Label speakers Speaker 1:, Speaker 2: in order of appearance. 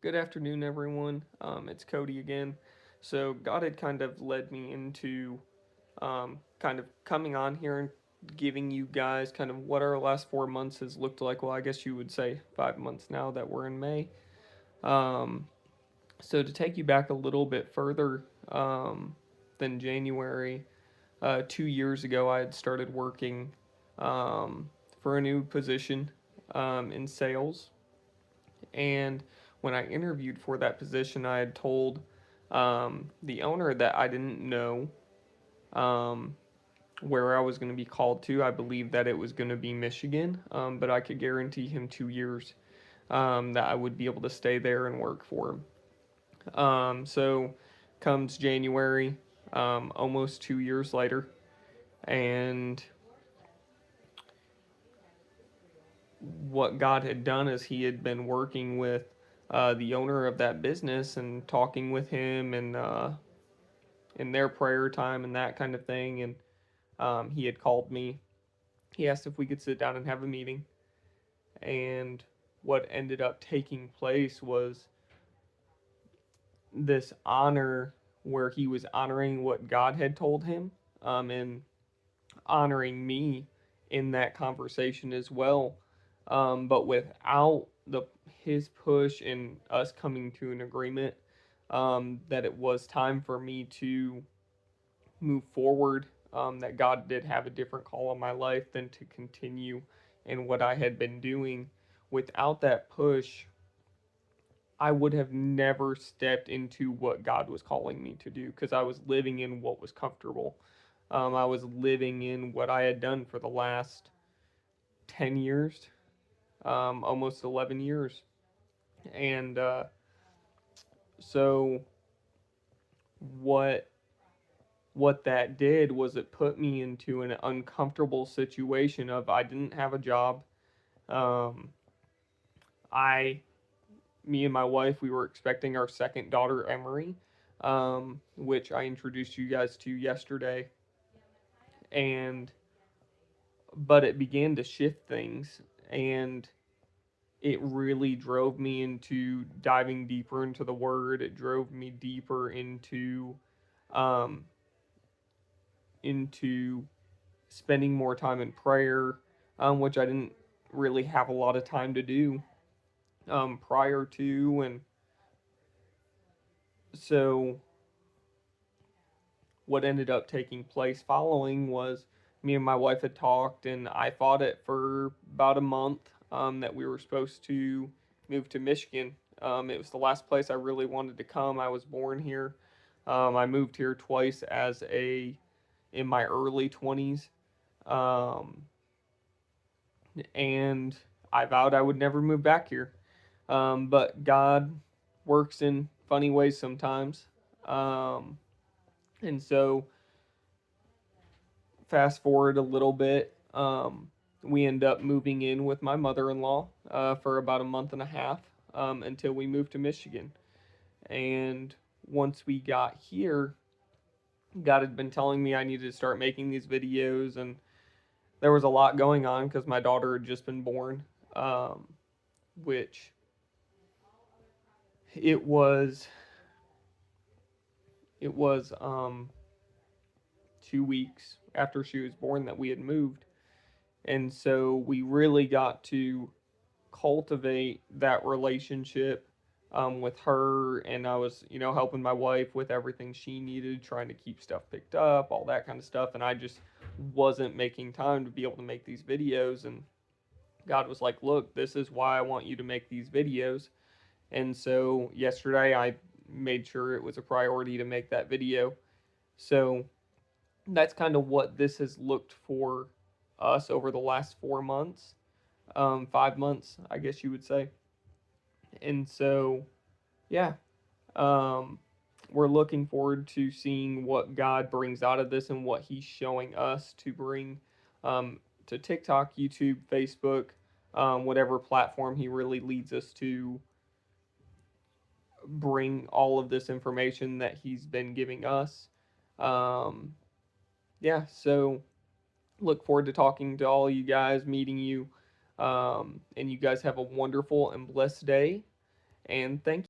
Speaker 1: Good afternoon, everyone. It's Cody again. So, God had kind of led me into kind of coming on here and giving you guys kind of what our last 4 months has looked like. Well, I guess you would say 5 months now that we're in May. Um, so, to take you back a little bit further than January, 2 years ago, I had started working um, for a new position in sales. And when I interviewed for that position, I had told the owner that I didn't know um, where I was going to be called to. I believe that it was going to be Michigan, but I could guarantee him 2 years that I would be able to stay there and work for him. So comes January, almost 2 years later, and what God had done is He had been working with the owner of that business and talking with him and in their prayer time and that kind of thing. And he had called me. He asked if we could sit down and have a meeting. And what ended up taking place was this honor where he was honoring what God had told him and honoring me in that conversation as well. But without his push and us coming to an agreement that it was time for me to move forward, that God did have a different call on my life than to continue in what I had been doing. Without that push, I would have never stepped into what God was calling me to do because I was living in what was comfortable. I was living in what I had done for the last 10 years, almost 11 years. And so what what that did was it put me into an uncomfortable situation of I didn't have a job. Um, I, me and my wife, we were expecting our second daughter, Emery, which I introduced you guys to yesterday, and but it began to shift things, and it really drove me into diving deeper into the Word. It drove me deeper um, into spending more time in prayer, which I didn't really have a lot of time to do prior to. And so, what ended up taking place following was me and my wife had talked, and I fought it for about a month that we were supposed to move to Michigan. It was the last place I really wanted to come. I was born here. I moved here twice in my early 20s. Um, and I vowed I would never move back here. But God works in funny ways sometimes. Um, and so, fast forward a little bit, we end up moving in with my mother in law for about a month and a half until we moved to Michigan. And once we got here, God had been telling me I needed to start making these videos, and there was a lot going on because my daughter had just been born, which it was it was 2 weeks after she was born that we had moved, and so we really got to cultivate that relationship with her. And I was, helping my wife with everything she needed, trying to keep stuff picked up, all that kind of stuff. And I just wasn't making time to be able to make these videos. And God was like, look, this is why I want you to make these videos. And so yesterday I made sure it was a priority to make that video. So that's kind of what this has looked for us over the last 4 months, 5 months, I guess you would say. And so, yeah, um, we're looking forward to seeing what God brings out of this and what He's showing us to bring to TikTok, YouTube, Facebook, whatever platform He really leads us to bring all of this information that He's been giving us. Um, yeah, so look forward to talking to all you guys, meeting you, and you guys have a wonderful and blessed day. And thank